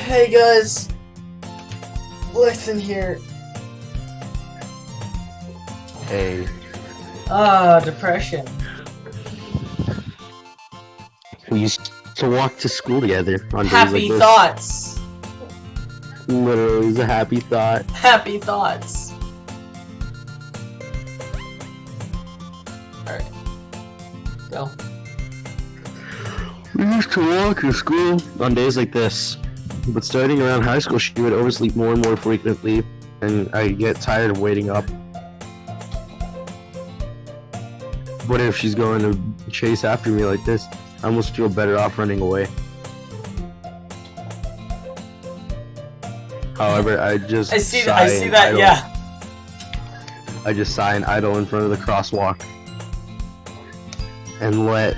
Hey guys, listen here. Hey, Depression. we used to walk to school together on days like Happy this. thoughts. Literally, it was a happy thought. Happy thoughts. Alright. Go. We used to walk to school on days like this. But starting around high school, she would oversleep more and more frequently, and I get tired of waiting up. What if she's going to chase after me like this? I almost feel better off running away. However, I see sigh and that, idle. yeah. I just sigh and idle in front of the crosswalk and let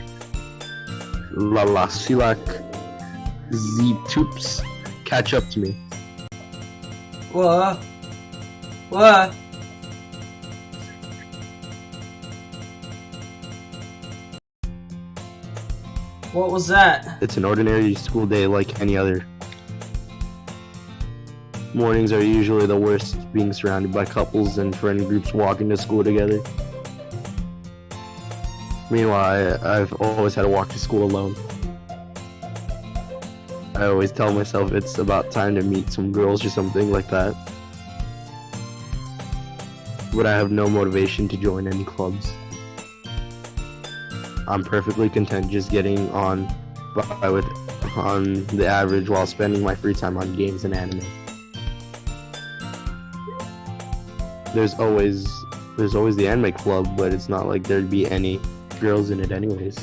La Silak Toops catch up to me. What? What? What was that? It's an ordinary school day like any other. Mornings are usually the worst, being surrounded by couples and friend groups walking to school together. Meanwhile, I've always had to walk to school alone. I always tell myself it's about time to meet some girls or something like that. But I have no motivation to join any clubs. I'm perfectly content just getting on the average while spending my free time on games and anime. There's always the anime club, but it's not like there'd be any girls in it anyways.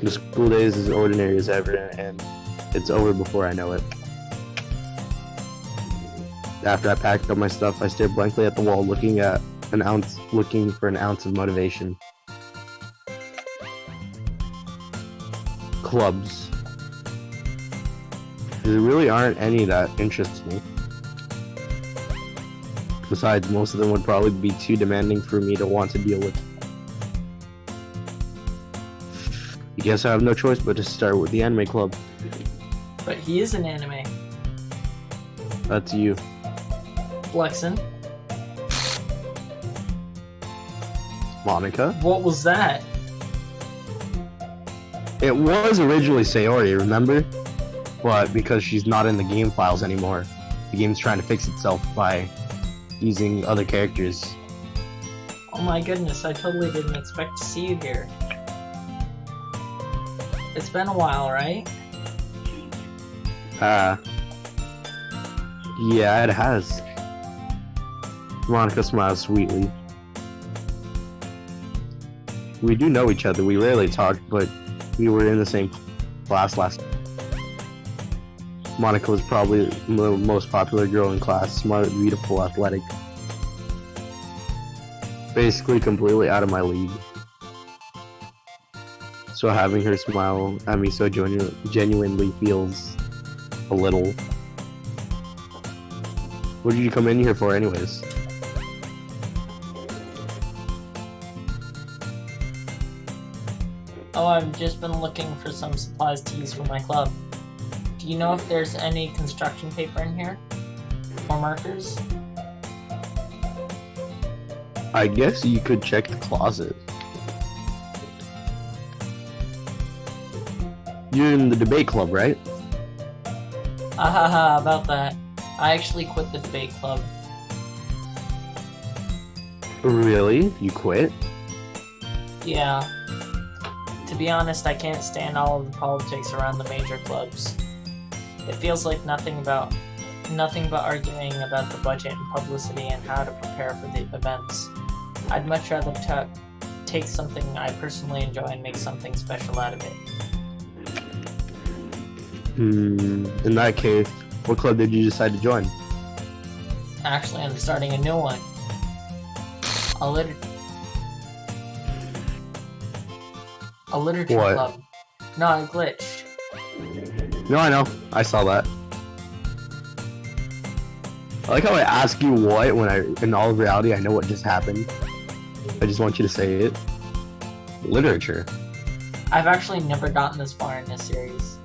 The school day is as ordinary as ever, and it's over before I know it. After I packed up my stuff, I stared blankly at the wall, looking for an ounce of motivation. Clubs. There really aren't any that interest me. Besides, most of them would probably be too demanding for me to want to deal with. I guess I have no choice but to start with the anime club. But he is an anime. That's you. Flexin. Monica? What was that? It was originally Sayori, remember? But because she's not in the game files anymore, the game's trying to fix itself by using other characters. Oh my goodness, I totally didn't expect to see you here. It's been a while, right? Yeah, it has. Monica smiles sweetly. We do know each other, we rarely talk, but we were in the same class last. Monica was probably the most popular girl in class, smart, beautiful, athletic. Basically completely out of my league. So having her smile at me so genuinely feels a little. What did you come in here for anyways? Oh, I've just been looking for some supplies to use for my club. Do you know if there's any construction paper in here? Or markers? I guess you could check the closet. You're in the debate club, right? Ahaha, about that. I actually quit the debate club. Really? You quit? Yeah. To be honest, I can't stand all of the politics around the major clubs. It feels like nothing but arguing about the budget and publicity and how to prepare for the events. I'd much rather take something I personally enjoy and make something special out of it. In that case, what club did you decide to join? Actually, I'm starting a new one. A literature What? club. No, I glitched. No, I know. I saw that. I like how I ask you what when in all reality, I know what just happened. I just want you to say it. Literature. I've actually never gotten this far in this series.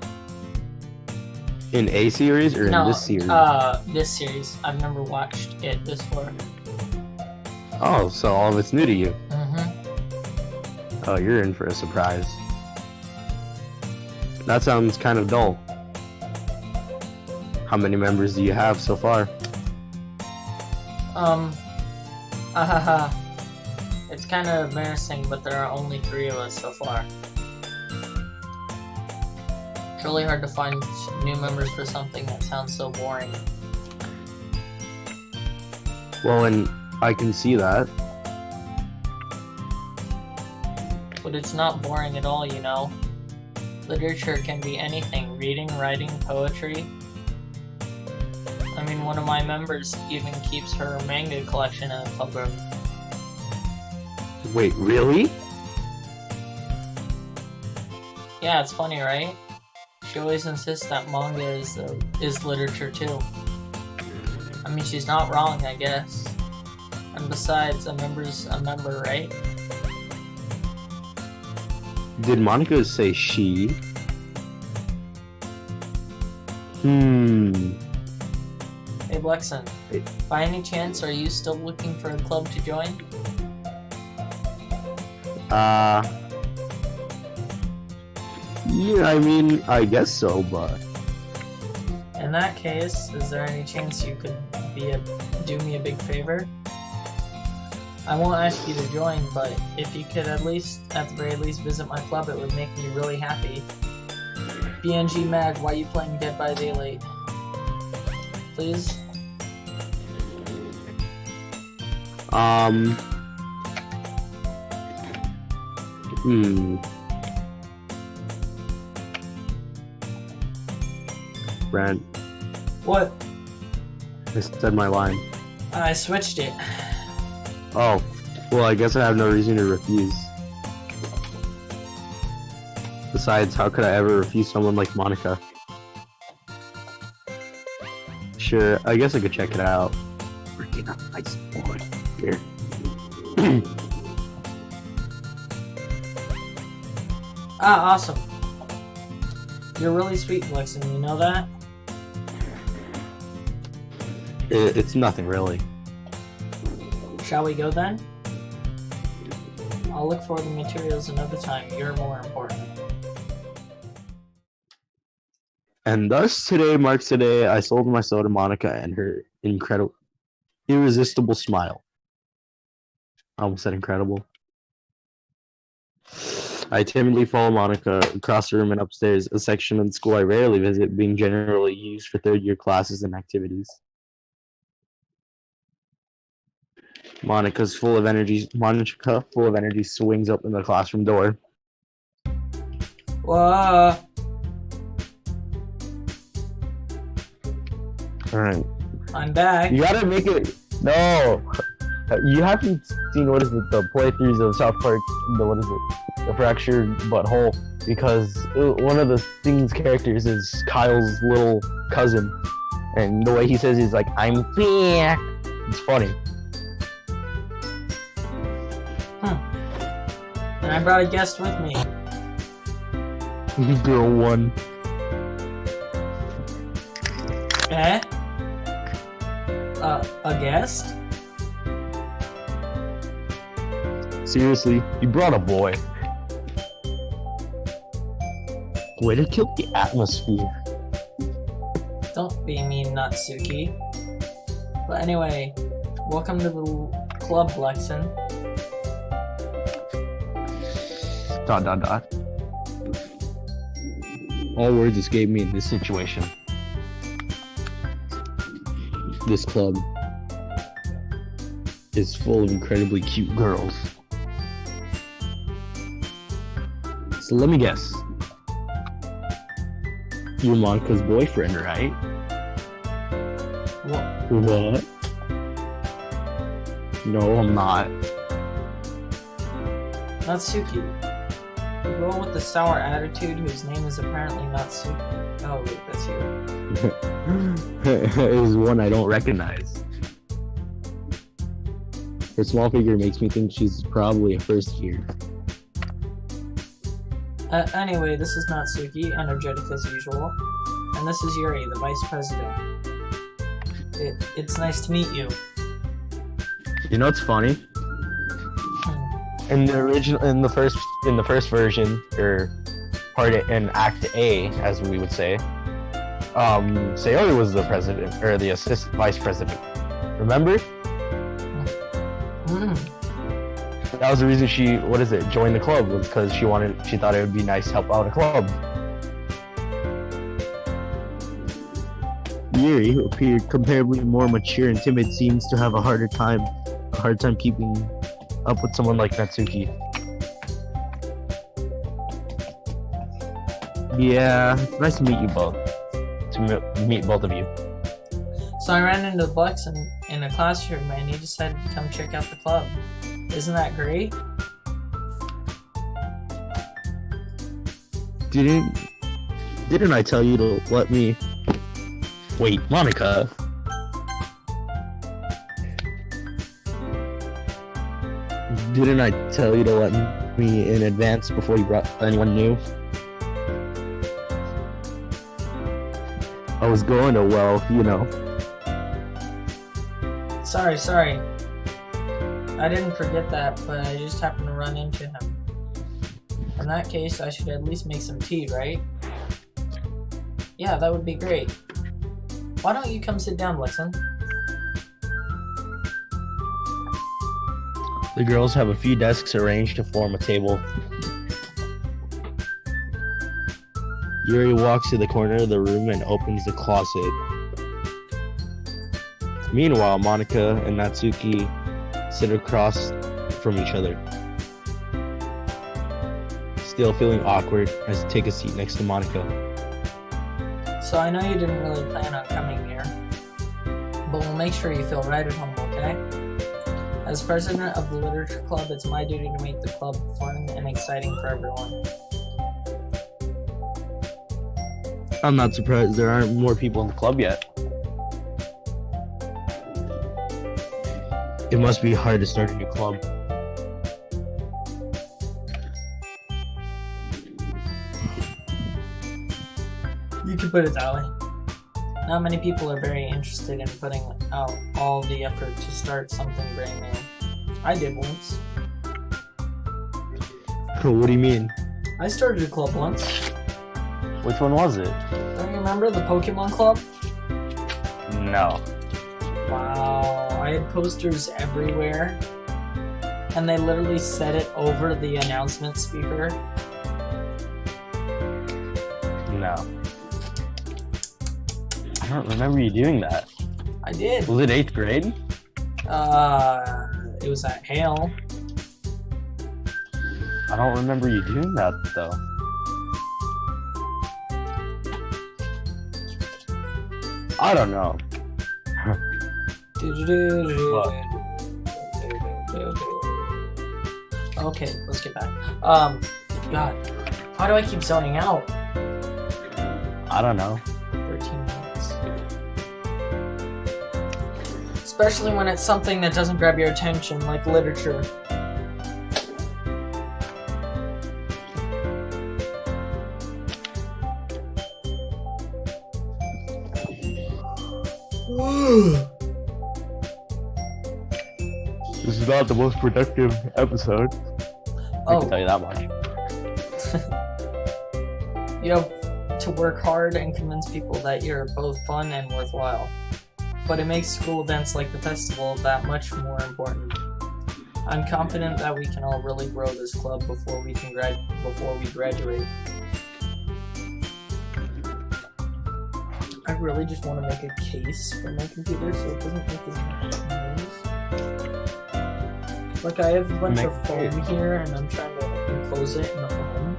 In a series or No, in this series? This series. I've never watched it this far. Oh, so all of it's new to you. Mm-hmm. Oh, you're in for a surprise. That sounds kind of dull. How many members do you have so far? It's kind of embarrassing, but there are only 3 of us so far. It's really hard to find new members for something that sounds so boring. Well, and I can see that. But it's not boring at all, you know? Literature can be anything. Reading, writing, poetry. I mean, one of my members even keeps her manga collection in a club room. Wait, really? Yeah, it's funny, right? She always insists that manga is literature too. I mean, she's not wrong, I guess. And besides, a member's a member, right? Did Monica say she? Hey, Blexen, by any chance, are you still looking for a club to join? Yeah, I mean, I guess so, but... In that case, is there any chance you could do me a big favor? I won't ask you to join, but if you could at the very least, visit my club, it would make me really happy. BNG Mag, why are you playing Dead by Daylight? Please? Brent, What? I said my line. I switched it. Oh, well, I guess I have no reason to refuse. Besides, how could I ever refuse someone like Monica? Sure, I guess I could check it out. Freaking nice boy. Here. Awesome. You're really sweet, Blexen, you know that? It's nothing, really. Shall we go then? I'll look for the materials another time. You're more important. And thus today marks the day I sold my soul to Monica and her incredible, irresistible smile. I almost said incredible. I timidly follow Monica across the room and upstairs, a section of the school I rarely visit, being generally used for third-year classes and activities. Monica, full of energy, swings open the classroom door. Whoa! Alright. I'm back. You gotta make it. No! You haven't seen, what is it, the playthroughs of South Park, the fractured butthole, because one of the thing's characters is Kyle's little cousin, and the way he says he's like, I'm back. It's funny. And I brought a guest with me. Girl 1. Eh? A guest? Seriously, you brought a boy. Way to kill the atmosphere. Don't be mean, Natsuki. But anyway, welcome to the club, Blexen. ... All words escape me in this situation. This club is full of incredibly cute girls. So let me guess. You're Monica's boyfriend, right? What? No, I'm not. Natsuki. The girl with the sour attitude whose name is apparently Natsuki. Oh wait, that's you. It is one I don't recognize. Her small figure makes me think she's probably a first year. Anyway, this is Natsuki, energetic as usual. And this is Yuri, the vice president. It's nice to meet you. You know what's funny? In the first version, or part in Act A, as we would say, Sayori was the president or the assistant vice president. Remember? That was the reason she joined the club, was because she thought it would be nice to help out a club. Yuri, who appeared comparably more mature and timid, seems to have a hard time keeping up with someone like Natsuki. Yeah, it's nice to meet you both. Meet both of you. So I ran into Bucks in a classroom, and he decided to come check out the club. Isn't that great? Didn't I tell you to let me... Wait, Monica. Didn't I tell you to let me in advance before you brought anyone new? I was going to, well, you know. Sorry. I didn't forget that, but I just happened to run into him. In that case, I should at least make some tea, right? Yeah, that would be great. Why don't you come sit down, Lixon? The girls have a few desks arranged to form a table. Yuri walks to the corner of the room and opens the closet. Meanwhile, Monica and Natsuki sit across from each other. Still feeling awkward, I take a seat next to Monica. So I know you didn't really plan on coming here, but we'll make sure you feel right at home, okay? As president of the literature club, it's my duty to make the club fun and exciting for everyone. I'm not surprised there aren't more people in the club yet. It must be hard to start a new club. You could put it that way. Not many people are very interested in putting out all the effort to start something brand new. I did once. What do you mean? I started a club once. Which one was it? Don't you remember the Pokemon Club? No. Wow, I had posters everywhere, and they literally set it over the announcement speaker. No. I don't remember you doing that. I did. Was it 8th grade? It was at Hale. I don't remember you doing that, though. I don't know. Okay, let's get back. God, why do I keep zoning out? I don't know. 13 minutes. Especially when it's something that doesn't grab your attention, like literature. This is not the most productive episode. I can tell you that much. You have to work hard and convince people that you're both fun and worthwhile. But it makes school events like the festival that much more important. I'm confident that we can all really grow this club before we graduate. I really just want to make a case for my computer so it doesn't make as much noise. Like, I have a bunch of foam here and I'm trying to enclose it in the foam.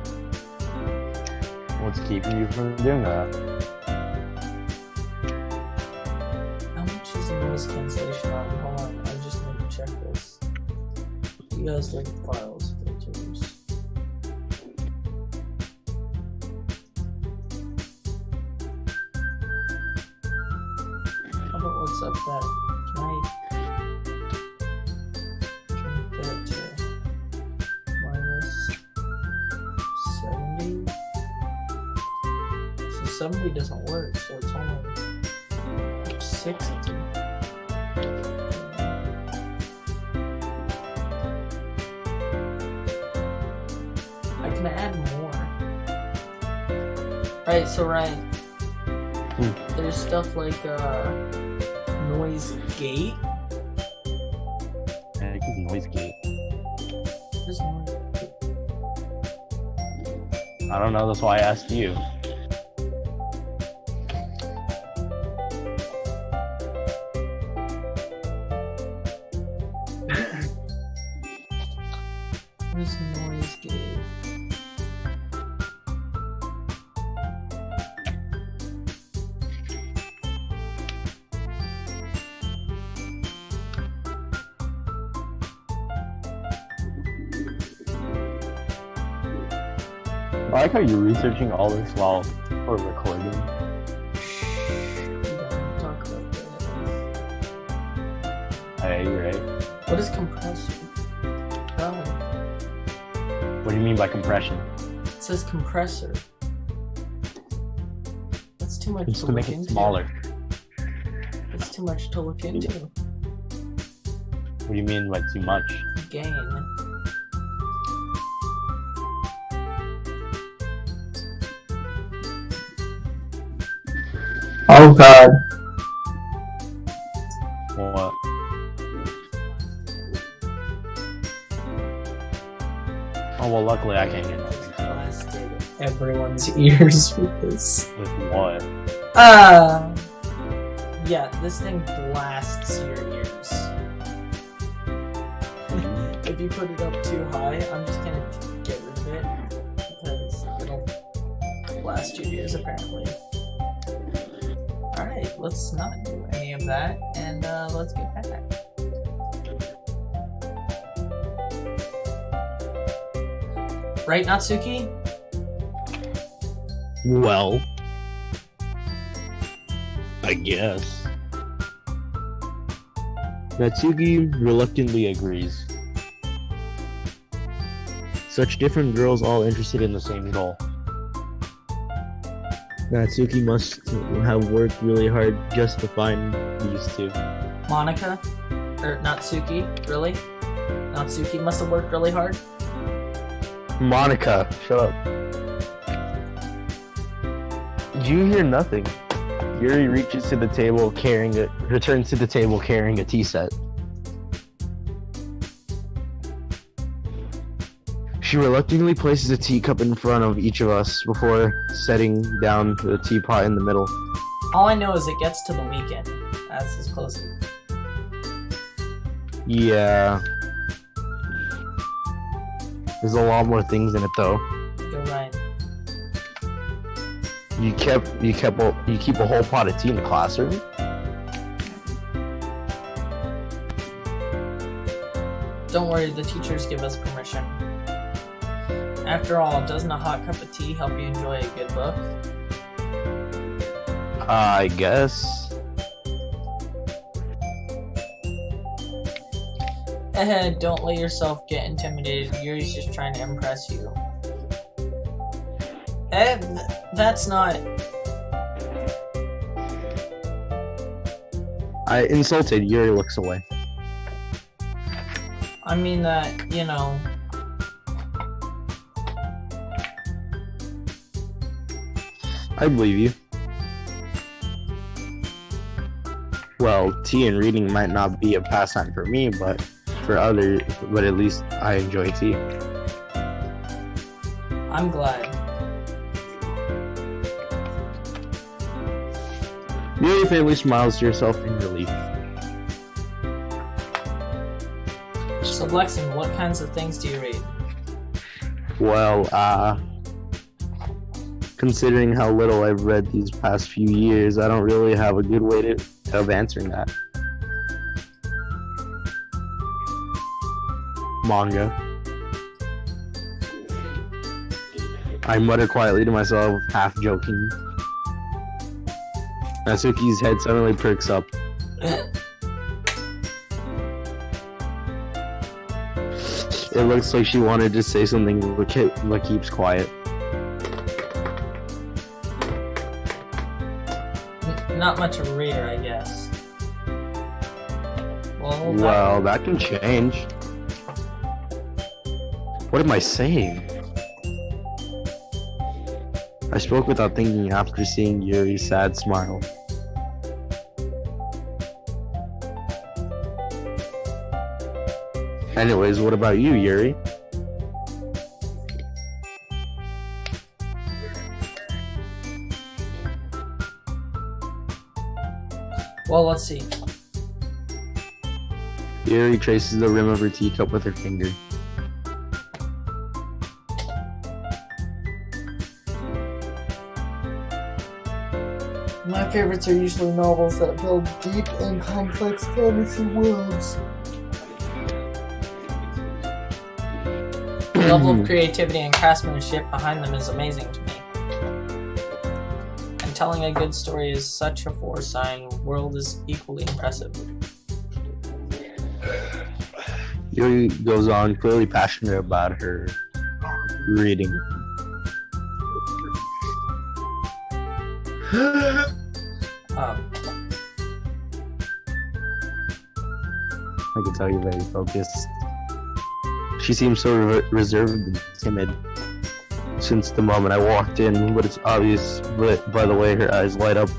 What's keeping you from doing that? How much is the noise cancellation on? Hold on, I just need to check this. You guys like files, filters. How about what's up that? Can I change that to -70? 70 doesn't work, so it's only 60. I can add more. Right, so Ryan, there's stuff like noise gate. Yeah, it's noise gate. There's noise gate. I don't know, that's why I asked you. Where's noise gate? I like how you're researching all this while we're recording. We don't talk about that. Hey, you're right. What is compressor? Oh, What do you mean by compression? it says compressor. That's too much Just to to look make it into. smaller. That's too much to look into. What do you mean by too much? Gain. Oh god. What? Oh well, luckily I can't get nothing. So. Blasted everyone's ears with this. With what? Yeah, this thing blasts your ears. If you put it up too high, I'm just gonna get rid of it because it'll blast your ears apparently. Alright, let's not do any of that and let's get back. Right, Natsuki? Well, I guess. Natsuki reluctantly agrees. Such different girls all interested in the same goal. Natsuki must have worked really hard just to find these two. Monica? Or Natsuki? Really? Natsuki must have worked really hard? Monica, shut up. You hear nothing. Yuri returns to the table carrying a tea set. She reluctantly places a teacup in front of each of us before setting down the teapot in the middle. All I know is it gets to the weekend. That's as close as... Yeah. There's a lot more things in it though. Go right. You keep a whole pot of tea in the classroom? Don't worry, the teachers give us permission. After all, doesn't a hot cup of tea help you enjoy a good book? I guess. Don't let yourself get intimidated. Yuri's just trying to impress you. That's not... I insulted. Yuri looks away. I mean that, you know... I believe you. Well, tea and reading might not be a pastime for me, but for others, but at least I enjoy tea. I'm glad. Yuri faintly smiles to herself in relief. So, Lexington, what kinds of things do you read? Well, considering how little I've read these past few years, I don't really have a good way of answering that. Manga. I mutter quietly to myself, half joking. Natsuki's head suddenly perks up. It looks like she wanted to say something but keeps quiet. not much of a reader, I guess. Well, that can change. What am I saying? I spoke without thinking after seeing Yuri's sad smile. Anyways, what about you, Yuri? Well, let's see. Yuri traces the rim of her teacup with her finger. My favorites are usually novels that build deep and complex fantasy worlds. The level of creativity and craftsmanship behind them is amazing to me. And telling a good story is such a foresight, world is equally impressive. Yuri goes on, clearly passionate about her reading. I can tell you're very focused. She seems so reserved and timid since the moment I walked in, but it's obvious by the way her eyes light up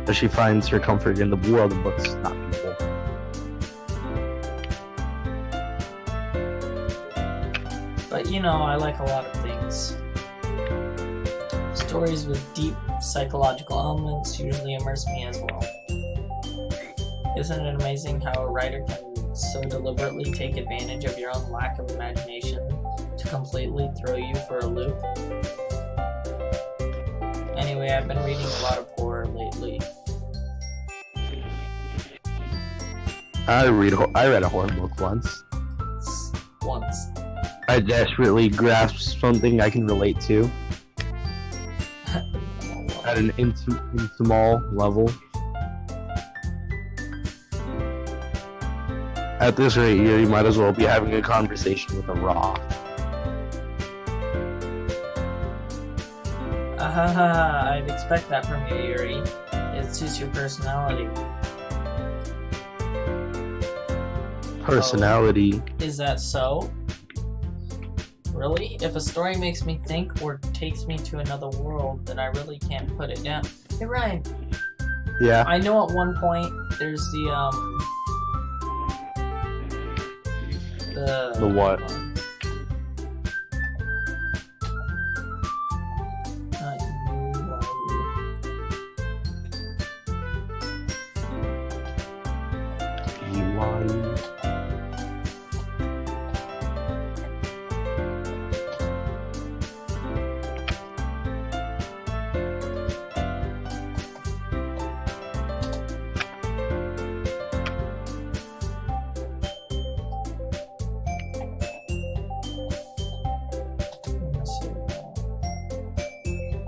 that she finds her comfort in the world of books, not people. But you know, I like a lot of things. Stories with deep psychological elements usually immerse me as well. Isn't it amazing how a writer can so deliberately take advantage of your own lack of imagination to completely throw you for a loop? Anyway, I've been reading a lot of horror lately. I read a horror book once. Once. I desperately grasped something I can relate to at an small level. At this rate, you might as well be having a conversation with a rock. I'd expect that from you, Yuri. It suits your personality. Personality? Oh, is that so? Really? If a story makes me think or takes me to another world, then I really can't put it down. Hey, Ryan. Yeah? I know at one point there's the what?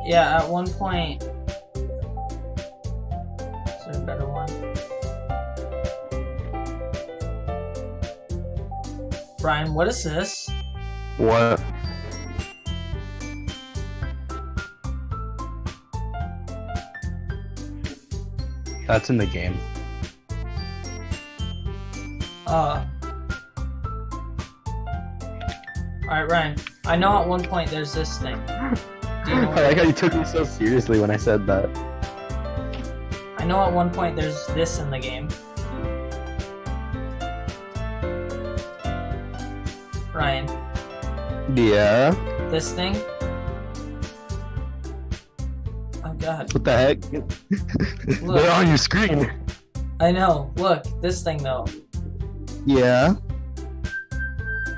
Yeah, at one point. Is there a better one? Brian, what is this? What? That's in the game. Alright, Ryan. I know at one point there's this thing. Do you know I like how you took me so seriously when I said that. I know at one point there's this in the game. Ryan. Yeah? This thing? Oh god. What the heck? Look. They're on your screen. I know. Look, this thing though. Yeah?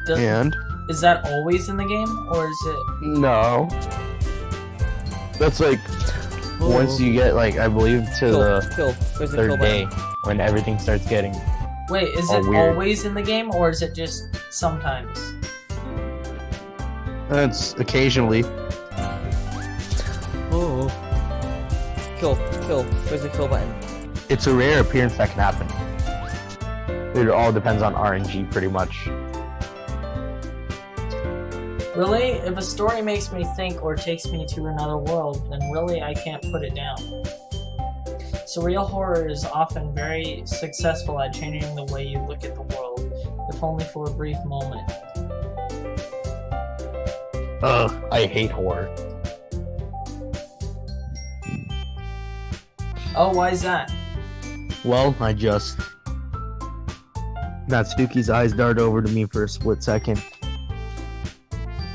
And? Is that always in the game, or is it... No. That's like, once you get, like, I believe to the third day, when everything starts getting Wait, is it weird. always in the game, or is it just sometimes? It's occasionally. Oh. Kill. Where's the kill button? It's a rare appearance that can happen. It all depends on RNG, pretty much. Really? If a story makes me think or takes me to another world, then really I can't put it down. Surreal horror is often very successful at changing the way you look at the world, if only for a brief moment. Ugh, I hate horror. Oh, why is that? Well, Natsuki's eyes dart over to me for a split second.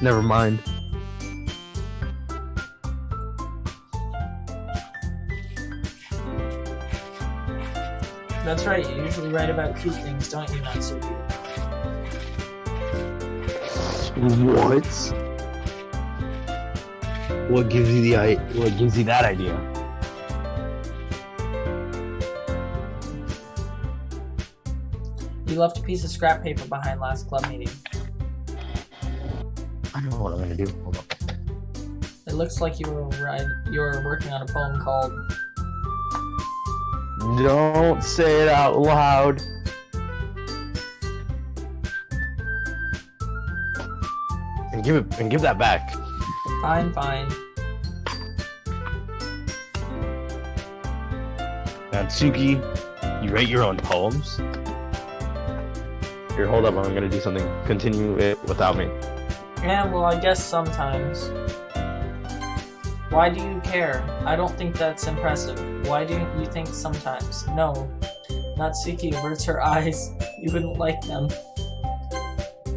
Never mind. That's right, you usually write about cute things, don't you, Natsuki? What? What gives you that idea? You left a piece of scrap paper behind last club meeting. I don't know what I'm gonna do. Hold on. It looks like you were working on a poem called Don't say it out loud. And give that back. Fine, fine. Natsuki, you write your own poems? Here, hold up, I'm gonna do something. Continue it without me. Yeah, well, I guess sometimes. Why do you care? I don't think that's impressive. Why do you think sometimes? No. Natsuki averts her eyes. You wouldn't like them.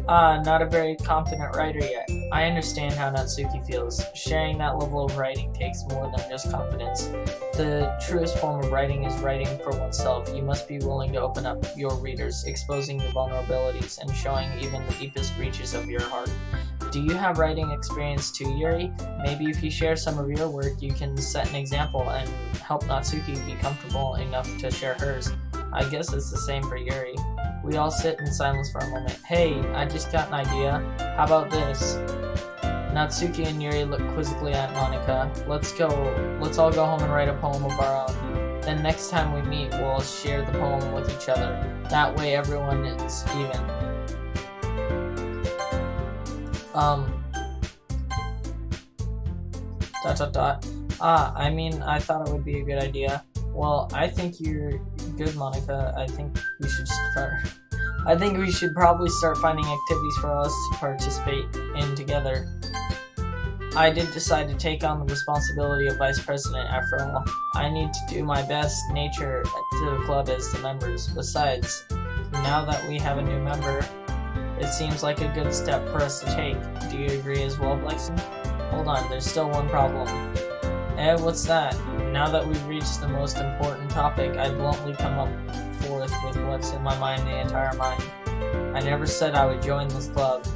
Not a very confident writer yet. I understand how Natsuki feels. Sharing that level of writing takes more than just confidence. The truest form of writing is writing for oneself. You must be willing to open up your readers, exposing your vulnerabilities, and showing even the deepest reaches of your heart. Do you have writing experience too, Yuri? Maybe if you share some of your work, you can set an example and help Natsuki be comfortable enough to share hers. I guess it's the same for Yuri. We all sit in silence for a moment. Hey, I just got an idea. How about this? Natsuki and Yuri look quizzically at Monika. Let's all go home and write a poem of our own. Then next time we meet, we'll share the poem with each other. That way everyone is even. I mean, I thought it would be a good idea. Well, I think you're good, Monika. I think we should probably start finding activities for us to participate in together. I did decide to take on the responsibility of vice president after all. I need to do my best nature to the club as the members. Besides, now that we have a new member, it seems like a good step for us to take. Do you agree as well, Blexen? Hold on, there's still one problem. What's that? Now that we've reached the most important topic, I'd bluntly come up forth with what's in my mind the entire mind. I never said I would join this club.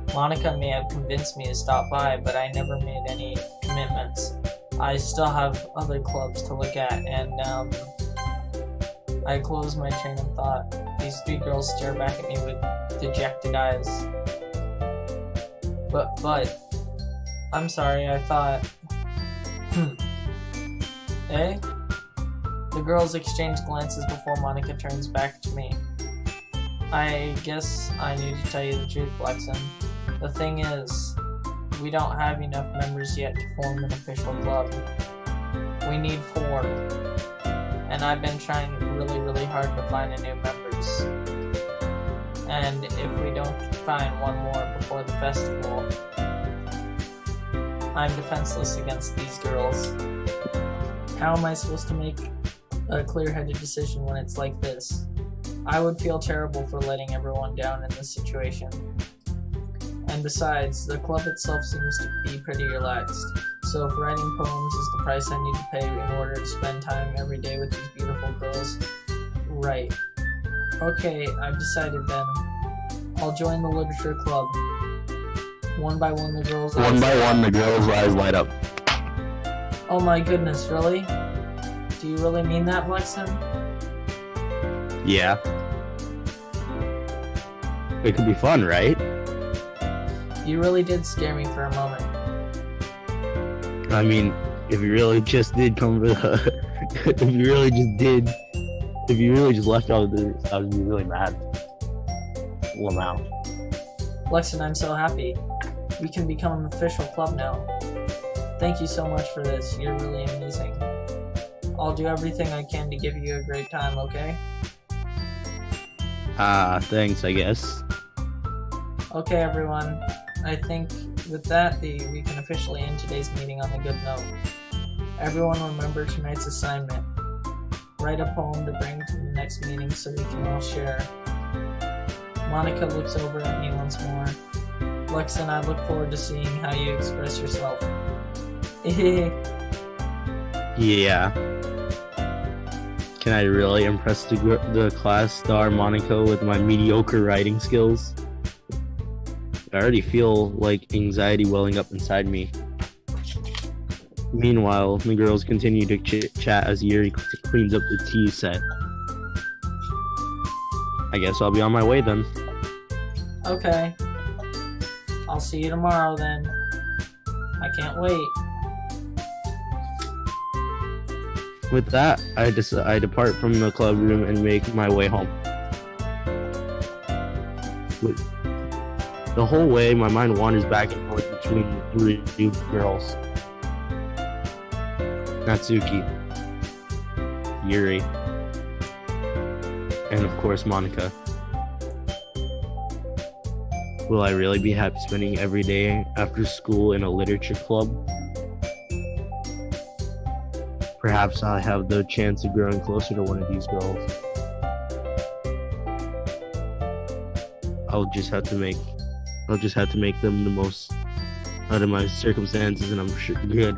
Monika may have convinced me to stop by, but I never made any commitments. I still have other clubs to look at, and I close my train of thought. These three girls stare back at me with dejected eyes. But, I'm sorry, I thought... Eh? The girls exchange glances before Monika turns back to me. I guess I need to tell you the truth, Blexen. The thing is, we don't have enough members yet to form an official club. We need 4. And I've been trying really, really hard to find a new members. And if we don't find one more before the festival, I'm defenseless against these girls. How am I supposed to make a clear-headed decision when it's like this? I would feel terrible for letting everyone down in this situation. And besides, the club itself seems to be pretty relaxed. So if writing poems is the price I need to pay in order to spend time every day with these beautiful girls, right. Okay, I've decided then. I'll join the literature club. One by one, the girls' eyes light up. Oh my goodness, really? Do you really mean that, Blexen? Yeah. It could be fun, right? You really did scare me for a moment. I mean, if you really just did come for the... if you really just left out of this, I would be really mad. Well, now. Blexen, I'm so happy. We can become an official club now. Thank you so much for this. You're really amazing. I'll do everything I can to give you a great time, okay? Thanks, I guess. Okay, everyone. I think with that, we can officially end today's meeting on a good note. Everyone remember tonight's assignment. Write a poem to bring to the next meeting so we can all share. Monica looks over at me once more. Lex and I look forward to seeing how you express yourself. Yeah. Can I really impress the class star Monica with my mediocre writing skills? I already feel like anxiety welling up inside me. Meanwhile, the girls continue to chit-chat as Yuri cleans up the tea set. I guess I'll be on my way then. Okay. I'll see you tomorrow then. I can't wait. With that, I depart from the club room and make my way home. The whole way, my mind wanders back and forth between three girls. Natsuki, Yuri, and of course Monica. Will I really be happy spending every day after school in a literature club? Perhaps I'll have the chance of growing closer to one of these girls. I'll just have to make them the most out of my circumstances, and I'm sure good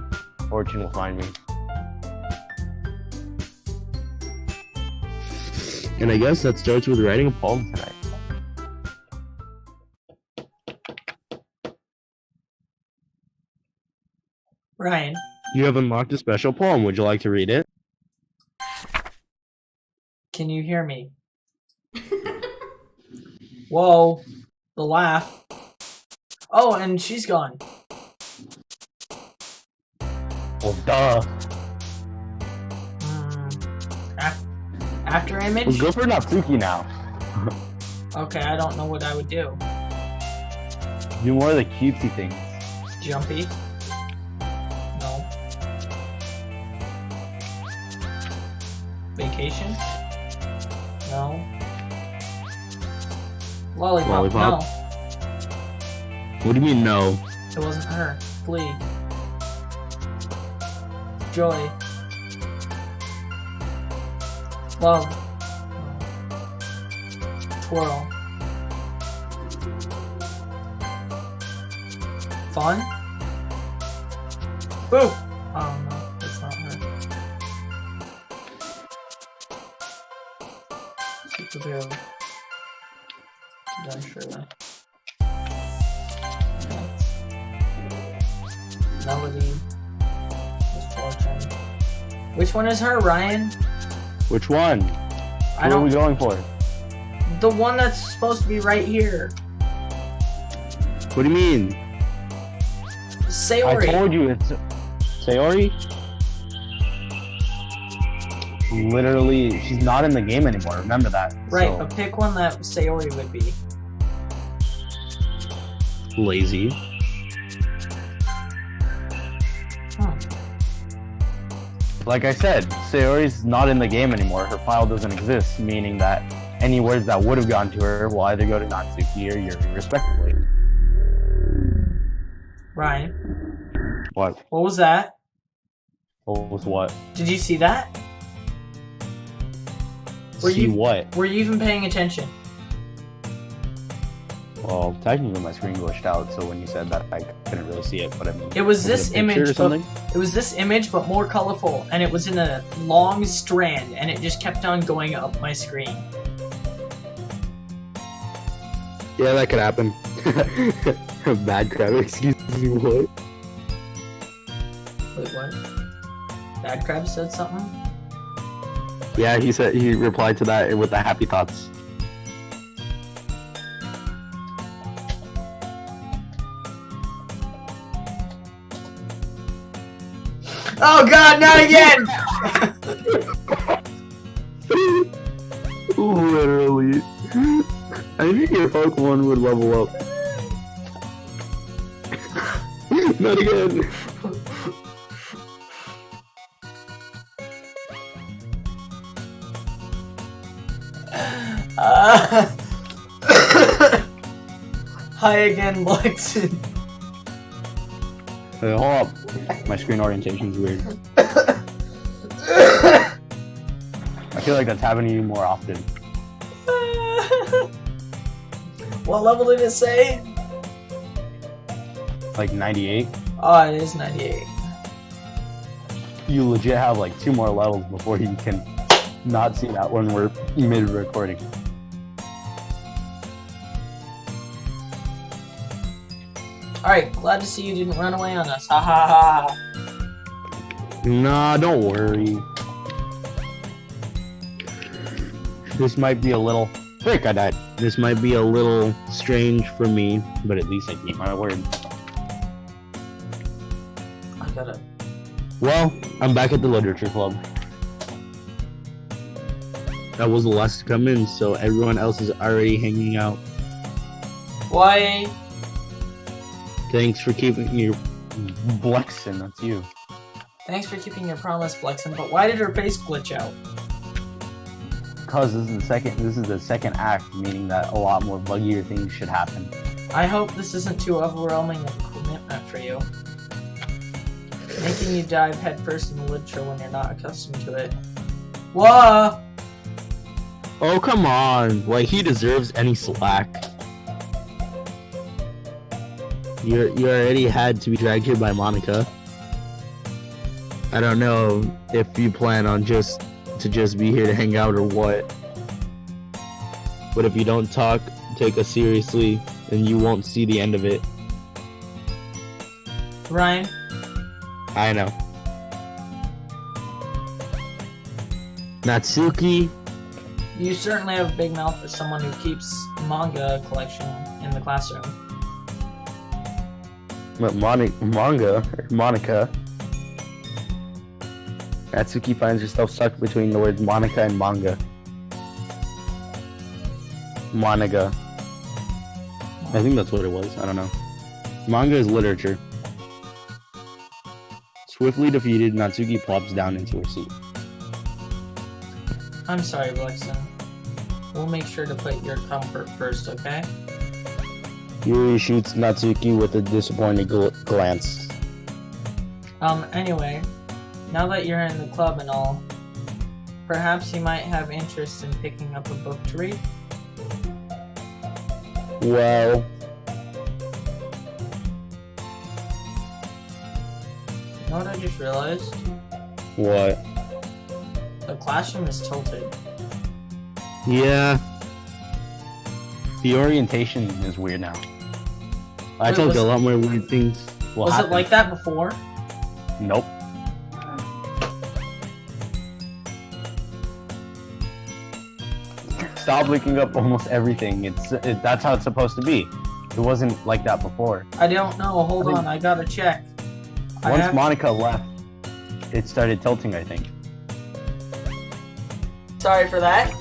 fortune will find me. And I guess that starts with writing a poem tonight. Ryan. You have unlocked a special poem. Would you like to read it? Can you hear me? Whoa. The laugh. Oh, and she's gone. Well, duh. After image? Let's go for Natsuki now. Okay, I don't know what I would do. Do more of the cutesy things. Jumpy? No. Vacation? No. Lollipop? Lollipop? No. What do you mean, no? It wasn't her. Glee. Joy. Love. Twirl. Fun? Boo! Oh no, that's not her. Superhero. Yeah, sure. Melody. Misfortune. Which one is her, Ryan? Which one? I What are we don't. going for? The one that's supposed to be right here. What do you mean? Sayori. I told you it's Sayori. Literally, she's not in the game anymore. Remember that. Right, So, but pick one that Sayori would be. lazy. Huh. Like I said, Sayori's not in the game anymore. Her file doesn't exist, meaning that any words that would have gone to her will either go to Natsuki or Yuri, respectively. Ryan, What? what was that? What was what? Did you see that? See what? Were you even paying attention? Well, technically my screen glitched out, so when you said that, I couldn't really see it. But I mean, It was this a picture or image, but something? it was this image, but more colorful, and it was in a long strand, and it just kept on going up my screen. Yeah, that could happen. Bad crab, excuse me, what? Wait, what? Bad Crab said something? Yeah, he replied to that with the happy thoughts. Oh god, not again! Literally. I think your Pokemon would level up. Not again. Hi again, Blackson. Hey, hold up. My screen orientation's weird. I feel like that's happening to you more often. What level did it say? Like 98. Oh, it is 98. You legit have like 2 more levels before you can not see that when we're mid-recording. Alright, glad to see you didn't run away on us. Ha ha ha. Nah, don't worry. This might be a little... Frick, I died. This might be a little strange for me, but at least I keep my word. I gotta... Well, I'm back at the literature club. That was the last to come in, so everyone else is already hanging out. Why? Thanks for keeping your... Blexen, that's you. Thanks for keeping your promise, Blexen, but why did her face glitch out? Because this is the second act, meaning that a lot more buggier things should happen. I hope this isn't too overwhelming of a commitment for you. Making you dive headfirst in the literature when you're not accustomed to it. Whoa! Oh, come on. Like, he deserves any slack. You already had to be dragged here by Monica. I don't know if you plan on just be here to hang out or what. But if you don't take us seriously, then you won't see the end of it. Ryan? I know. Natsuki? You certainly have a big mouth for someone who keeps manga collection in the classroom. But Monica. Natsuki finds herself stuck between the words Monica and manga. Monica. I think that's what it was. I don't know. Manga is literature. Swiftly defeated, Natsuki plops down into her seat. I'm sorry, Blexen. We'll make sure to put your comfort first, okay? Yuri shoots Natsuki with a disappointed glance. Anyway, now that you're in the club and all, perhaps you might have interest in picking up a book to read? Well... You know what I just realized? What? The classroom is tilted. Yeah. The orientation is weird now. I Wait, told was you a it- lot more weird things will Was happen. it like that before? Nope. Stop looking up almost everything. That's how it's supposed to be. It wasn't like that before. I don't know. Hold on, I gotta check. Once Monica left, it started tilting, I think. Sorry for that.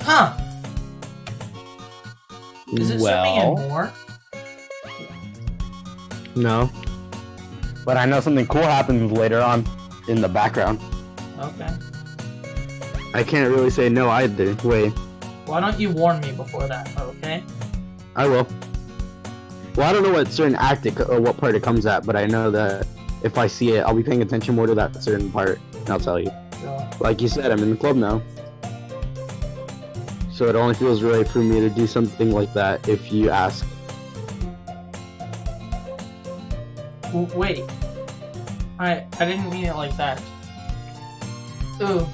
Huh. Is it zooming in more? No. But I know something cool happens later on in the background. Okay. I can't really say no either. Wait, Why don't you warn me before that, okay? I will. Well, I don't know what certain act or what part it comes at, but I know that if I see it, I'll be paying attention more to that certain part, and I'll tell you. So, Like you said, I'm in the club now. So it only feels right for me to do something like that if you ask. wait. I didn't mean it like that. Ooh.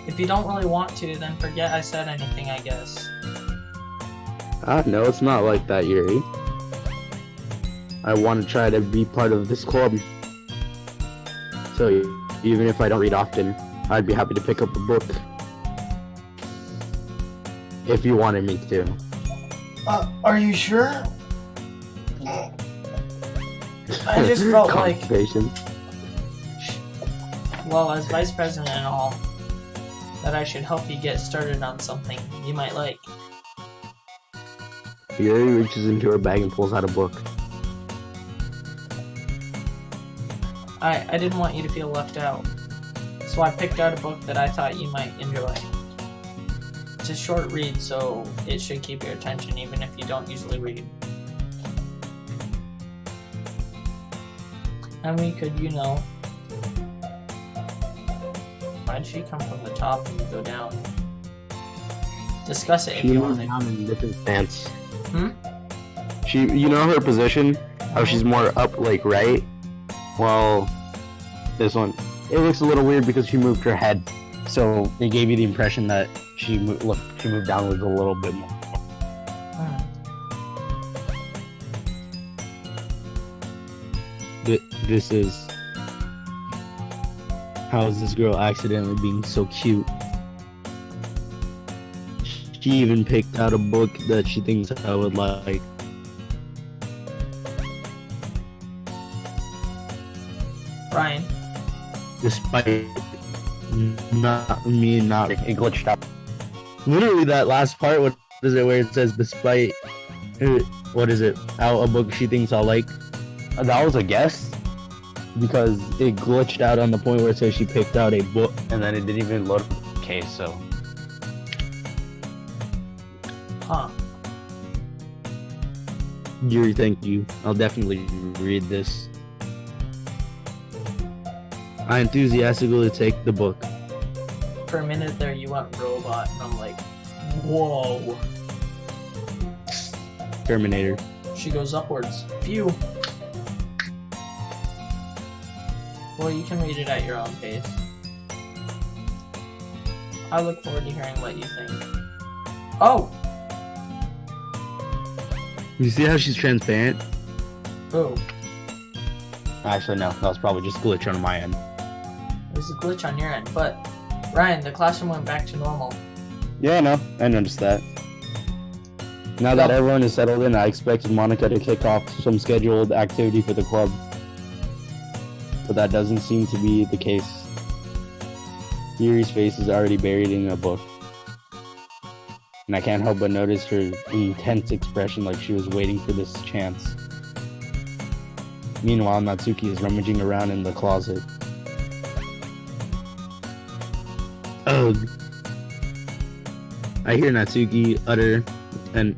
If you don't really want to, then forget I said anything, I guess. No, it's not like that, Yuri. I want to try to be part of this club. So even if I don't read often, I'd be happy to pick up a book. If you wanted me to. Are you sure? I just felt like, Constipation. well, as vice president and all, that I should help you get started on something you might like. Yuri reaches into her bag and pulls out a book. I didn't want you to feel left out. So I picked out a book that I thought you might enjoy. It's a short read, so it should keep your attention even if you don't usually read. And we could, you know... Why'd she come from the top and go down? Discuss it if She you moved want down in a different stance. Hmm? You know her position? How she's more up, like, right? Well, this one, it looks a little weird because she moved her head. So it gave you the impression that she moved downwards a little bit more. This is... How is this girl accidentally being so cute? She even picked out a book that she thinks I would like. Ryan, Despite not it glitched out. Literally that last part, what is it where it says despite what is it? How a book she thinks I'll like. That was a guess. Because it glitched out on the point where it says she picked out a book and then it didn't even load. Okay, so. huh? Yuri, thank you. I'll definitely read this. I enthusiastically take the book. For a minute there, you went robot, and I'm like, whoa. Terminator. She goes upwards. Phew. Well, you can read it at your own pace. I look forward to hearing what you think. Oh! You see how she's transparent? Oh. Actually, no. That was probably just glitch on my end. There's a glitch on your end, but Ryan, the classroom went back to normal. Yeah, no. I noticed that. Now that everyone is settled in, I expected Monica to kick off some scheduled activity for the club. But that doesn't seem to be the case. Yuri's face is already buried in a book. And I can't help but notice her intense expression like she was waiting for this chance. Meanwhile, Natsuki is rummaging around in the closet. Ugh. I hear Natsuki utter an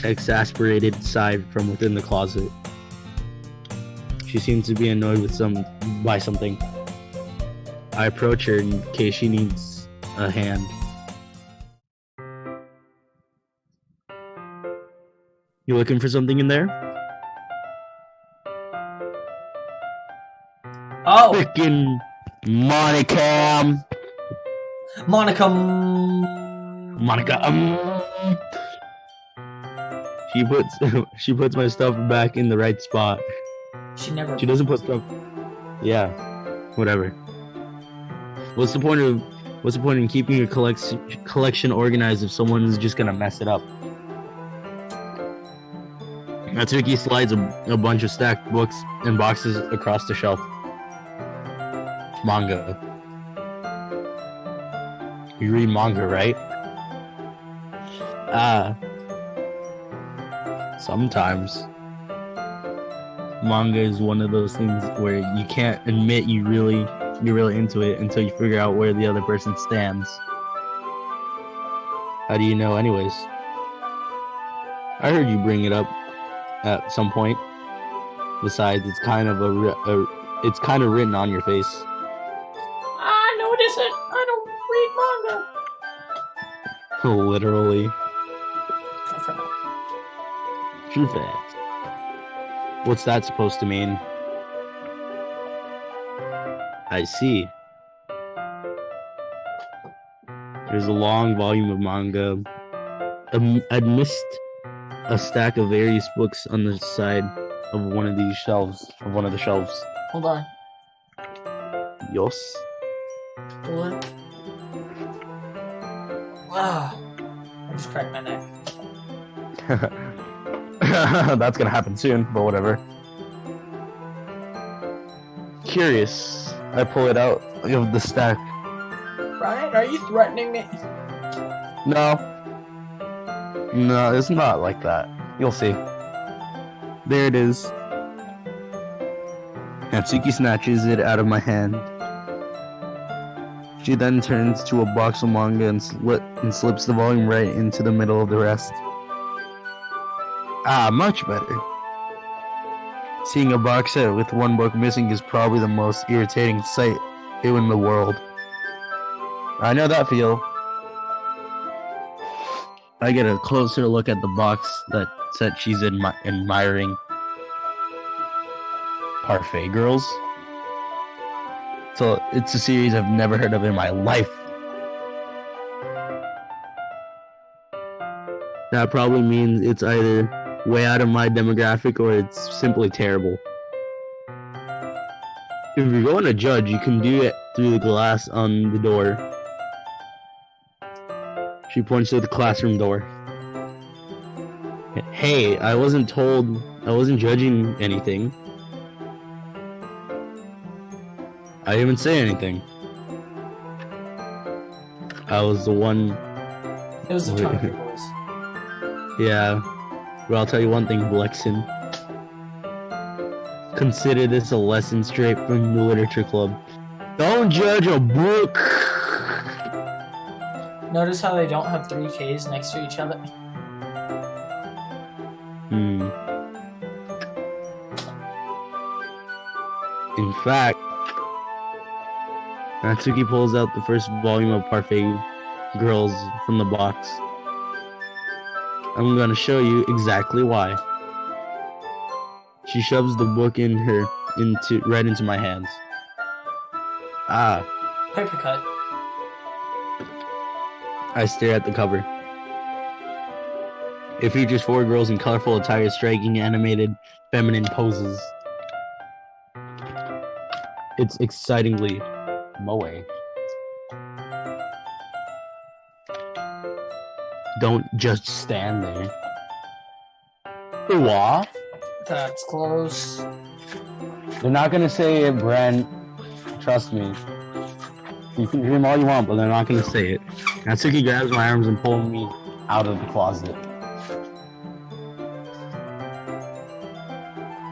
exasperated sigh from within the closet. She seems to be annoyed by something. I approach her in case she needs a hand. You looking for something in there? Oh! Frickin' Monica! Monica! She puts my stuff back in the right spot. She never... She doesn't put stuff... Yeah. Whatever. What's the point in keeping your collection organized if someone is just gonna mess it up? Natsuki slides a bunch of stacked books and boxes across the shelf. Manga. You read manga, right? Sometimes. Manga is one of those things where you can't admit you're really into it until you figure out where the other person stands. How do you know anyways? I heard you bring it up at some point. Besides, it's kind of written on your face. I notice it. I don't read manga. Literally. For now. True fact. What's that supposed to mean? I see. There's a long volume of manga. Amidst a stack of various books on the side of one of the shelves. Hold on. Yos. What? Ah. I just cracked my neck. That's gonna happen soon, but whatever. Curious. I pull it out of the stack. Ryan, are you threatening me? No, it's not like that. You'll see. There it is. Natsuki snatches it out of my hand. She then turns to a box of manga and slips the volume right into the middle of the rest. Ah, much better. Seeing a box set with one book missing is probably the most irritating sight in the world. I know that feel. I get a closer look at the box that she's admiring. Parfait Girls? So it's a series I've never heard of in my life. That probably means it's either way out of my demographic or it's simply terrible. If you're going to judge, you can do it through the glass on the door. She points to the classroom door. Hey, I wasn't judging anything. I didn't even say anything. I was the one. It was the tone of your voice. Yeah. But I'll tell you one thing, Blexen. Consider this a lesson straight from the literature club. Don't judge a book! Notice how they don't have 3 Ks next to each other? In fact, Natsuki pulls out the first volume of Parfait Girls from the box. I'm gonna show you exactly why. She shoves the book right into my hands. Ah. Paper cut. I stare at the cover. It features 4 girls in colorful attire striking animated feminine poses. It's excitingly moe. Don't just stand there. What? That's close. They're not gonna say it, Brent. Trust me. You can dream all you want, but they're not gonna say it. Natsuki grabs my arms and pulls me out of the closet.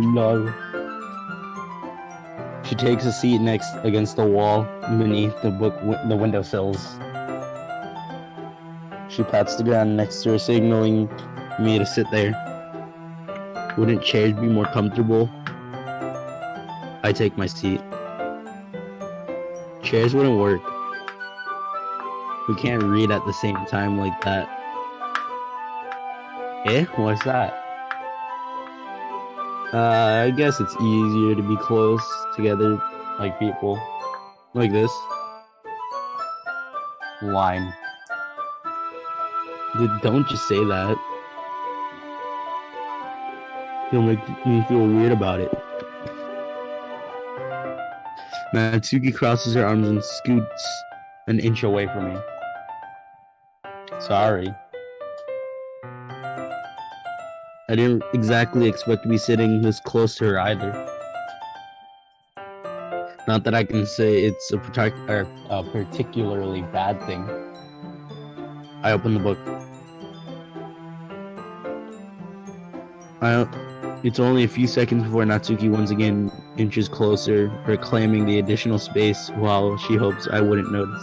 No. She takes a seat against the wall beneath the windowsills. She pats the ground next to her, signaling me to sit there. Wouldn't chairs be more comfortable? I take my seat. Chairs wouldn't work. We can't read at the same time like that. Eh? What's that? I guess it's easier to be close together, like people. Like this. Line. Don't just say that. You'll make me feel weird about it. Natsuki crosses her arms and scoots an inch away from me. Sorry. I didn't exactly expect to be sitting this close to her either. Not that I can say it's a particularly bad thing. I open the book. It's only a few seconds before Natsuki once again inches closer, reclaiming the additional space while she hopes I wouldn't notice.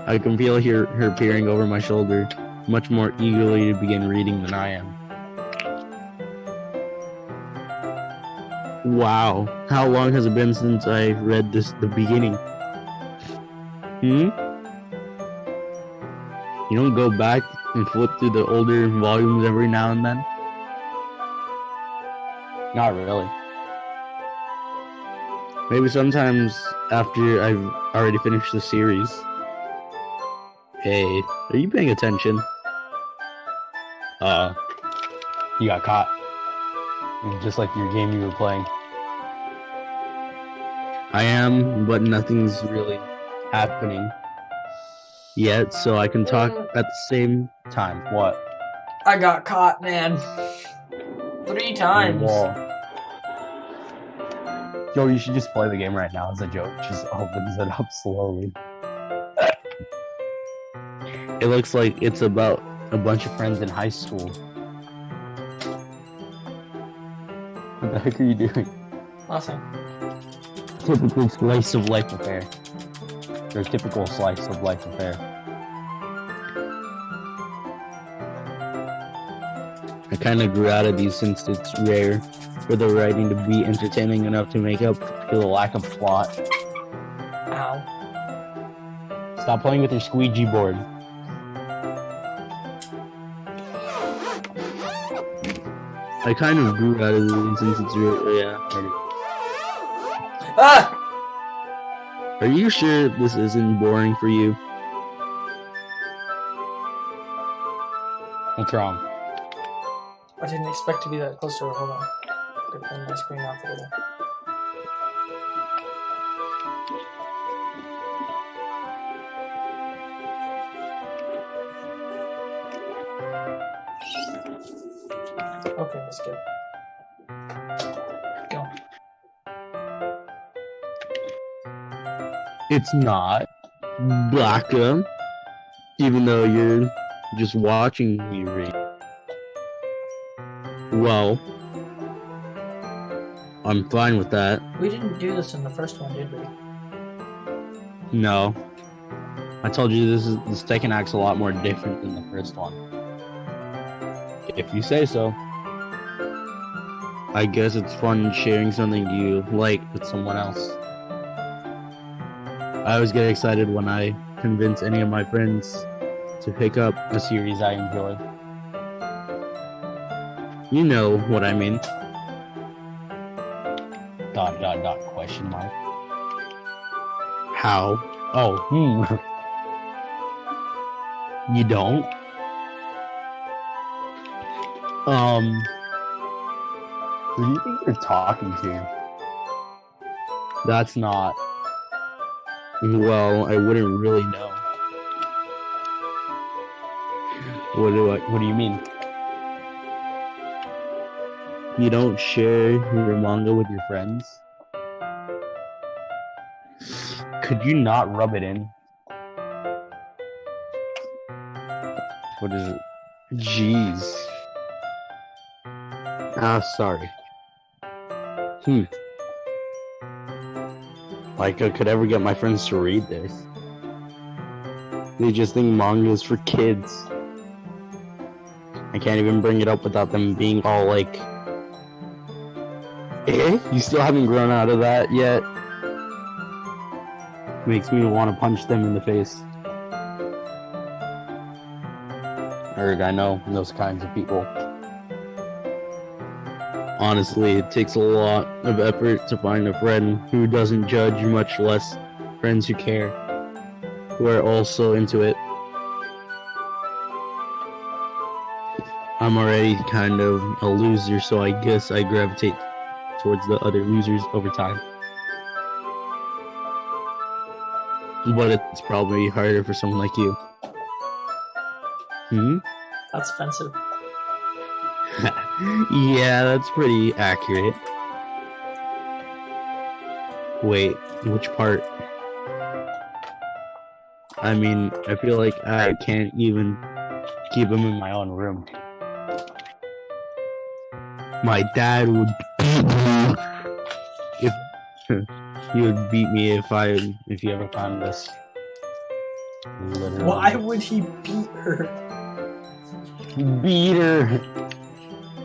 I can feel her peering over my shoulder, much more eagerly to begin reading than I am. Wow, how long has it been since I read the beginning? You don't go back and flip through the older volumes every now and then? Not really. Maybe sometimes after I've already finished the series. Hey, are you paying attention? You got caught. Just like your game you were playing. I am, but nothing's really happening yet, so I can talk at the same time. What? I got caught, man. 3 times. Whoa. Yo, you should just play the game right now as a joke. Just opens it up slowly. It looks like it's about a bunch of friends in high school. What the heck are you doing? Nothing. Typical slice of life affair. Your typical slice of life affair. I kind of grew out of these since it's rare for the writing to be entertaining enough to make up for the lack of plot. Ow. Stop playing with your squeegee board. I kind of grew out of these since it's rare. Yeah. Ah! Are you sure this isn't boring for you? What's wrong? I didn't expect to be that close to her. Hold on. Gotta turn my screen off a little. Okay, that's good. Go. It's not Baka, even though you're just watching me read. Well, I'm fine with that. We didn't do this in the first one, did we? No. I told you the second act's a lot more different than the first one. If you say so. I guess it's fun sharing something you like with someone else. I always get excited when I convince any of my friends to pick up a series I enjoy. You know what I mean. ... question mark. How? Oh, You don't? Who do you think you're talking to? That's not... Well, I wouldn't really know. What do you mean? You don't share your manga with your friends? Could you not rub it in? What is it? Jeez. Ah, sorry. Like I could ever get my friends to read this. They just think manga is for kids. I can't even bring it up without them being all like, eh? You still haven't grown out of that yet? Makes me want to punch them in the face. I know those kinds of people. Honestly, it takes a lot of effort to find a friend who doesn't judge, much less friends who care, who are also into it. I'm already kind of a loser, so I guess I gravitate towards the other losers over time. But it's probably harder for someone like you. That's offensive. Yeah, that's pretty accurate. Wait, which part? I mean, I feel like I can't even keep him in my own room. My dad would beat me if he would beat me if he ever found this. Literally. Why would he beat her? Beat her.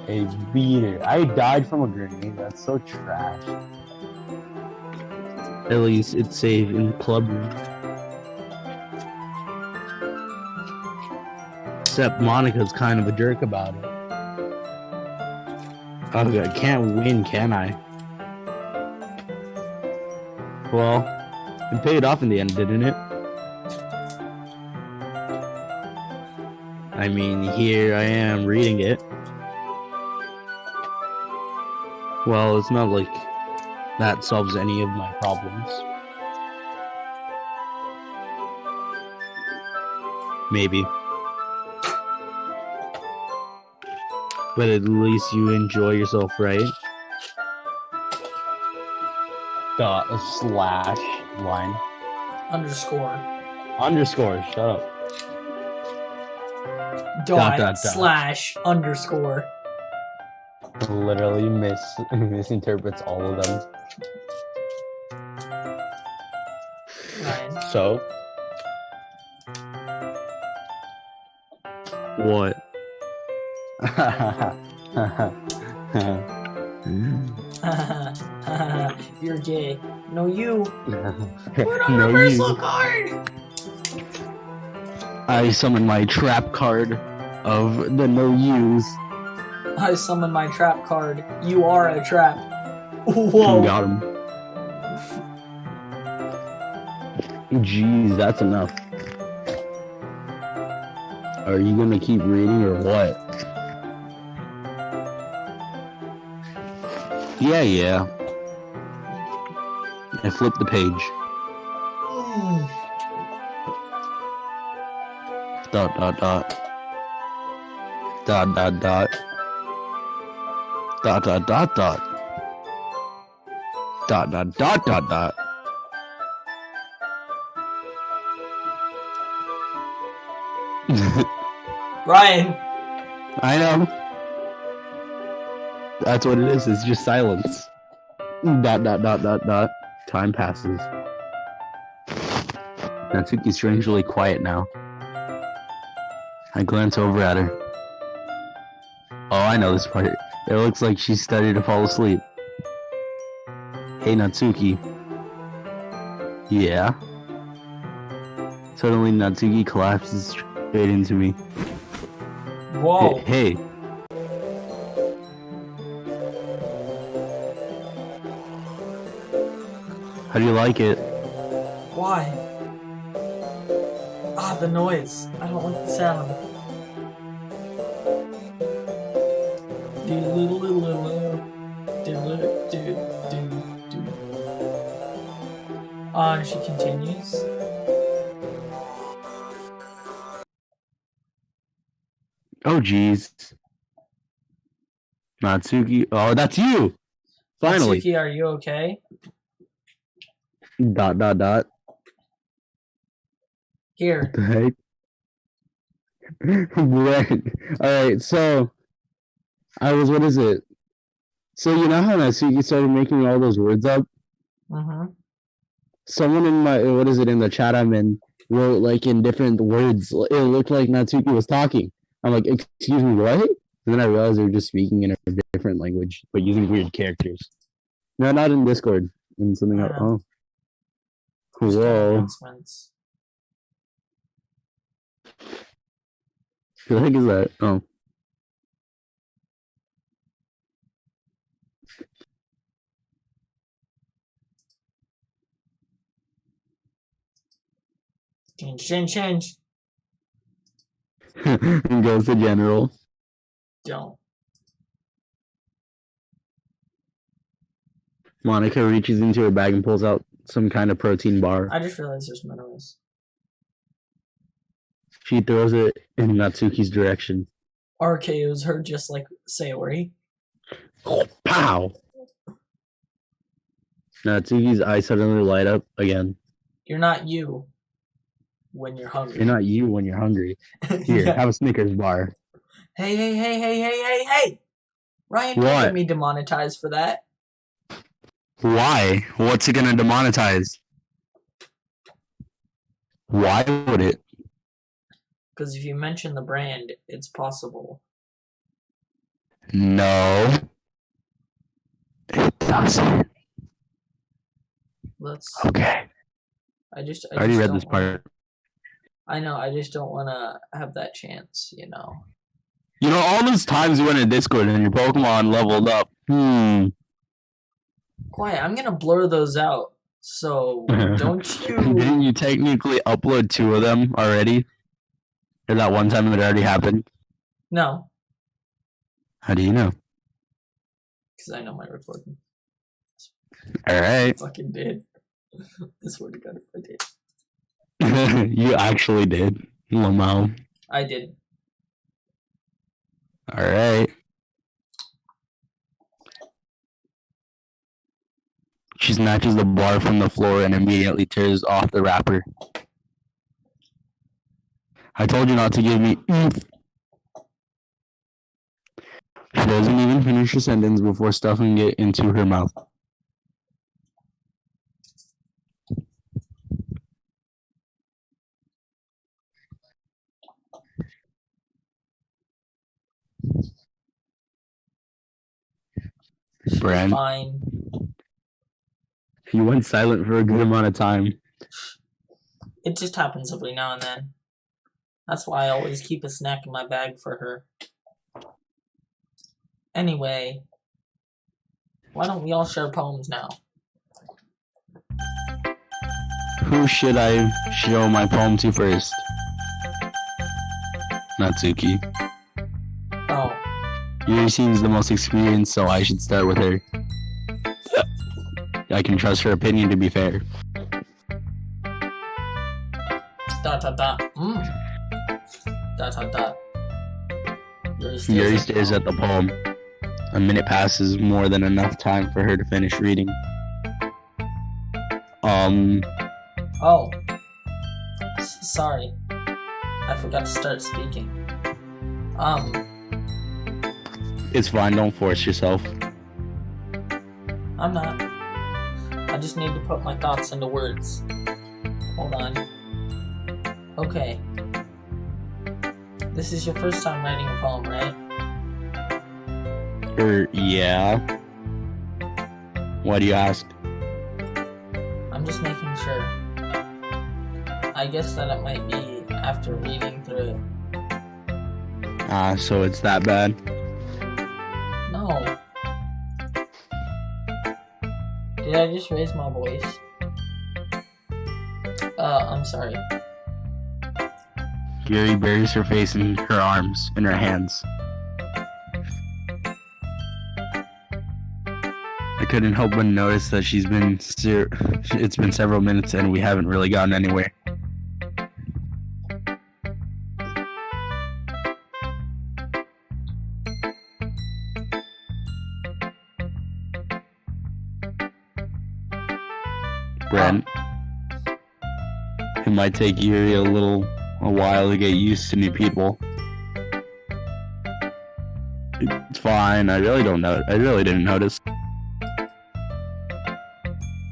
A beater. I died from a grenade. That's so trash. At least it's safe in the club room. Except Monica's kind of a jerk about it. Oh, I can't win, can I? Well, it paid off in the end, didn't it? I mean, here I am reading it. Well, it's not like that solves any of my problems. Maybe. But at least you enjoy yourself, right? Slash line. Underscore. Underscore, shut up. Dot. Slash. Underscore. literally misinterprets all of them. Ryan. So what? You're gay. No, you. Put on No, reversal you. card. I summon my trap card of the no use. I summon my trap card. You are a trap. Whoa. Got him. Jeez, that's enough. Are you gonna keep reading or what? Yeah. I flipped the page. Dot. Dot. Dot. Dot. Dot. Dot. Ryan. I know. That's what it is. It's just silence. Dot. Time passes. Natsuki's strangely quiet now. I glance over at her. Oh, I know this part. It looks like she's starting to fall asleep. Hey, Natsuki. Yeah? Suddenly, Natsuki collapses straight into me. Whoa. Hey. How do you like it? Why? Ah, the noise. I don't like the sound. And she continues. Oh, jeez. Natsuki. Oh, that's you! Finally. Natsuki, are you okay? Dot. Here. The heck? Right. Alright, so what is it? So you know how Natsuki started making all those words up? Mm-hmm. Someone in in the chat I'm in wrote like in different words. It looked like Natsuki was talking. I'm like, excuse me, what? And then I realized they were just speaking in a different language, but using weird characters. No, not in Discord. In something else. Oh. Whoa. Announcements. Who the heck is that? Oh. Change. Goes to general. Don't. Monica reaches into her bag and pulls out some kind of protein bar. I just realized there's minerals. She throws it in Natsuki's direction. RKO's her just like Sayori. Pow! Natsuki's eyes suddenly light up again. You're not you when you're hungry. You're not you when you're hungry. Here, Yeah. have a Snickers bar. Hey. Ryan, don't get me demonetized for that. Why? What's it gonna demonetize? Why would it? Because if you mention the brand, it's possible. No. It doesn't. Let's. Okay. I already read don't this part. I know, I just don't want to have that chance, you know. You know, all those times you went in Discord and your Pokemon leveled up. Quiet, I'm gonna blur those out. So, don't you... Didn't you technically upload 2 of them already? Or that one time it already happened? No. How do you know? Because I know my recording. Alright. I fucking did. I swear to God if I did. You actually did. Lamau. I did. Alright. She snatches the bar from the floor and immediately tears off the wrapper. I told you not to give me oomph. She doesn't even finish her sentence before stuffing it into her mouth. She's Brand, fine. you went silent for a good amount of time. It just happens every now and then. That's why I always keep a snack in my bag for her. Anyway, why don't we all share poems now? Who should I show my poem to first? Natsuki. Oh, Yuri seems the most experienced, so I should start with her. I can trust her opinion to be fair. dot dot dot. Dot dot dot. Yuri stares at the poem. A minute passes, more than enough time for her to finish reading. Oh. Sorry. I forgot to start speaking. It's fine, don't force yourself. I'm not. I just need to put my thoughts into words. Hold on. Okay. This is your first time writing a poem, right? Yeah. Why do you ask? I'm just making sure. I guess that it might be after reading through it. So it's that bad? No. Did I just raise my voice? I'm sorry. Yuri buries her face in her arms, in her hands. I couldn't help but notice that it's been several minutes and we haven't really gotten anywhere. Brent, it might take Yuri a while to get used to new people. It's fine. I really didn't notice.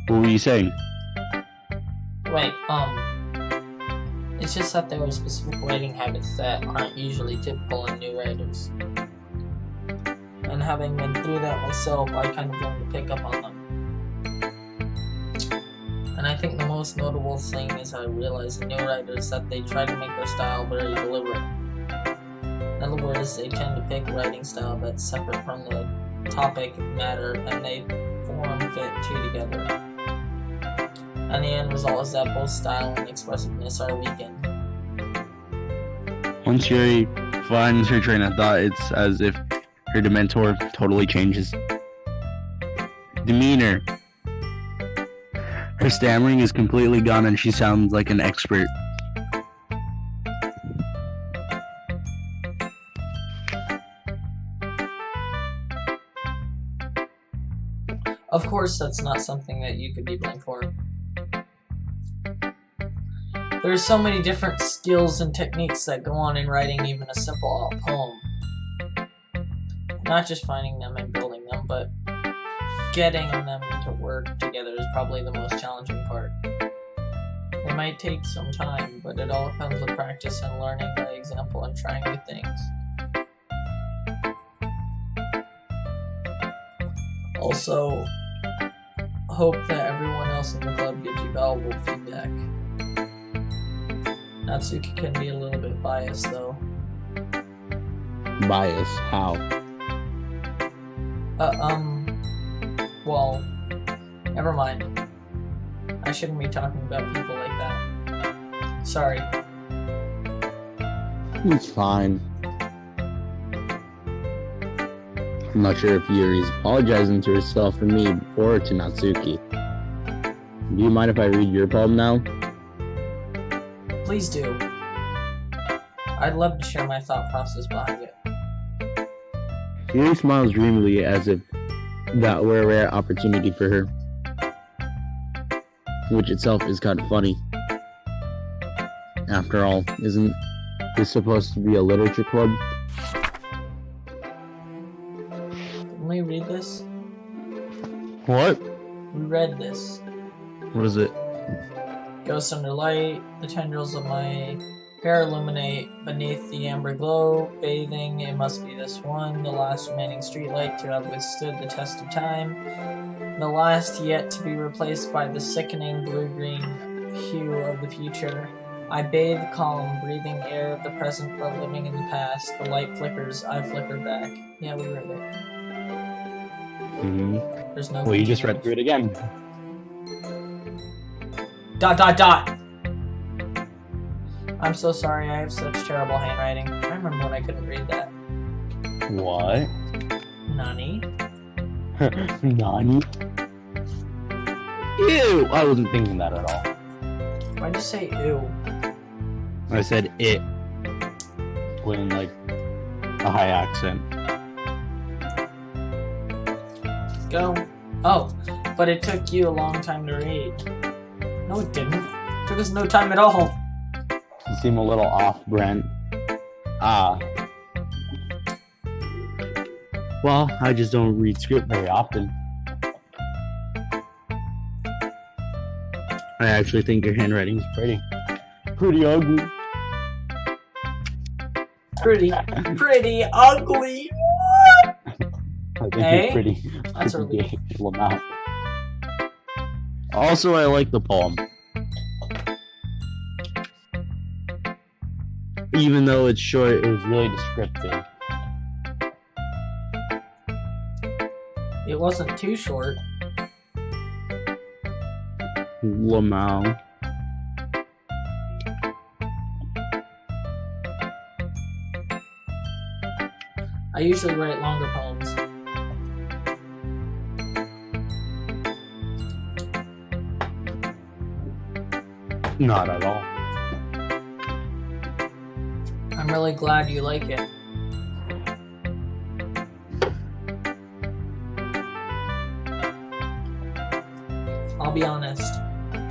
What were you saying? Right, it's just that there are specific writing habits that aren't usually typical in new writers. And having been through that myself, I kind of learned to pick up on them. And I think the most notable thing is I realize in new writers that they try to make their style very deliberate. In other words, they tend to pick a writing style that's separate from the topic matter, and they form fit two together. And the end result is that both style and expressiveness are weakened. Once Yuri finds her train of thought, it's as if her Dementor totally changes. Demeanor. Her stammering is completely gone and she sounds like an expert. Of course, that's not something that you could be blamed for. There are so many different skills and techniques that go on in writing even a simple poem. Not just finding them and building them, but getting them to work together is probably the most challenging part. It might take some time, but it all comes with practice and learning by example and trying new things. Also, hope that everyone else in the club gives you valuable feedback. Natsuki can be a little bit biased, though. Bias? How? Well, never mind. I shouldn't be talking about people like that. Sorry. It's fine. I'm not sure if Yuri's apologizing to herself for me or to Natsuki. Do you mind if I read your poem now? Please do. I'd love to share my thought process behind it. Yuri smiles dreamily as if that were a rare opportunity for her, which itself is kind of funny. After all, isn't this supposed to be a literature club? we read this? What? We read this. What is it? Ghost under light, the tendrils of my hair illuminate beneath the amber glow, bathing, it must be this one, the last remaining streetlight to have withstood the test of time, the last yet to be replaced by the sickening blue-green hue of the future. I bathe calm, breathing air of the present but living in the past. The light flickers, I flicker back. Yeah, we read it. Mm-hmm. There's no. Well, you just read through it again. ... I'm so sorry, I have such terrible handwriting. I remember when I couldn't read that. What? Nani? Nani? Ew! I wasn't thinking that at all. Why'd you say ew? I said it. With like a high accent. Go. Oh, but it took you a long time to read. No, it didn't. It took us no time at all. You seem a little off, Brent. Well, I just don't read script very often. I actually think your handwriting's pretty. Pretty ugly. Pretty ugly. I think Hey, you're pretty that's a relief. gay, Lamau. Also, I like the poem. Even though it's short, it was really descriptive. It wasn't too short. Lamau. I usually write longer poems. Not at all. I'm really glad you like it. I'll be honest,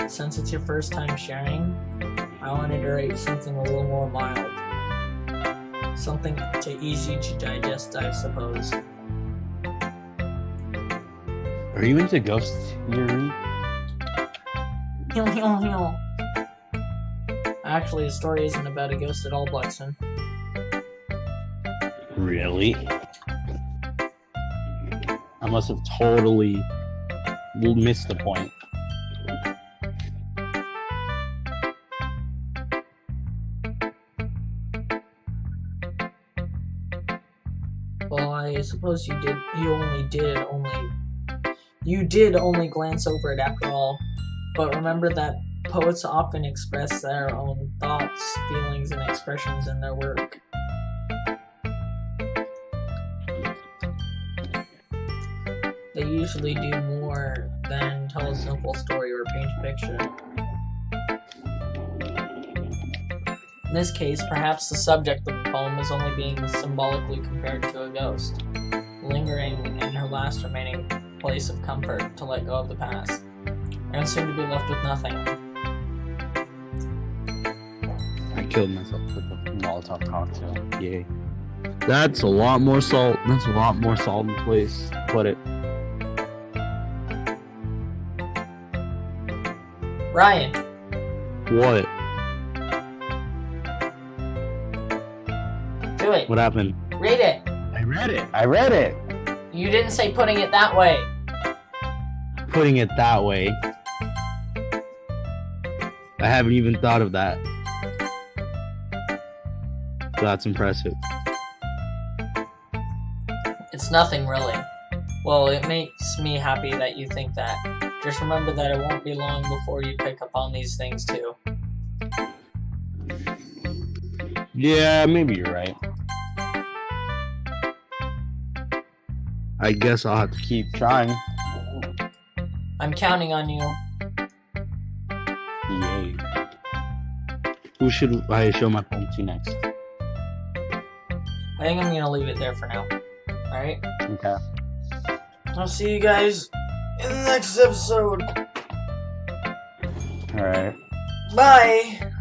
since it's your first time sharing, I wanted to write something a little more mild. Something to ease you to digest, I suppose. Are you into ghost theory? Actually, the story isn't about a ghost at all, Blackson. Really? I must have totally missed the point. Well, I suppose you did only glance over it after all. But remember that poets often express their own thoughts, feelings, and expressions in their work. They usually do more than tell a simple story or paint a picture. In this case, perhaps the subject of the poem is only being symbolically compared to a ghost, lingering in her last remaining place of comfort to let go of the past, and soon to be left with nothing. I killed myself with a Molotov cocktail. Yay. That's a lot more salt. That's a lot more salt in place. Put it. Ryan, What? do it. What happened? Read it. I read it. I read it. You didn't say putting it that way. Putting it that way. I haven't even thought of that. That's impressive. It's nothing really. Well, it makes me happy that you think that. Just remember that it won't be long before you pick up on these things too. Yeah, maybe you're right. I guess I'll have to keep trying. I'm counting on you. Yay. Who should I show my poem to next? I think I'm gonna leave it there for now. Alright? Okay. I'll see you guys in the next episode. Alright. Bye!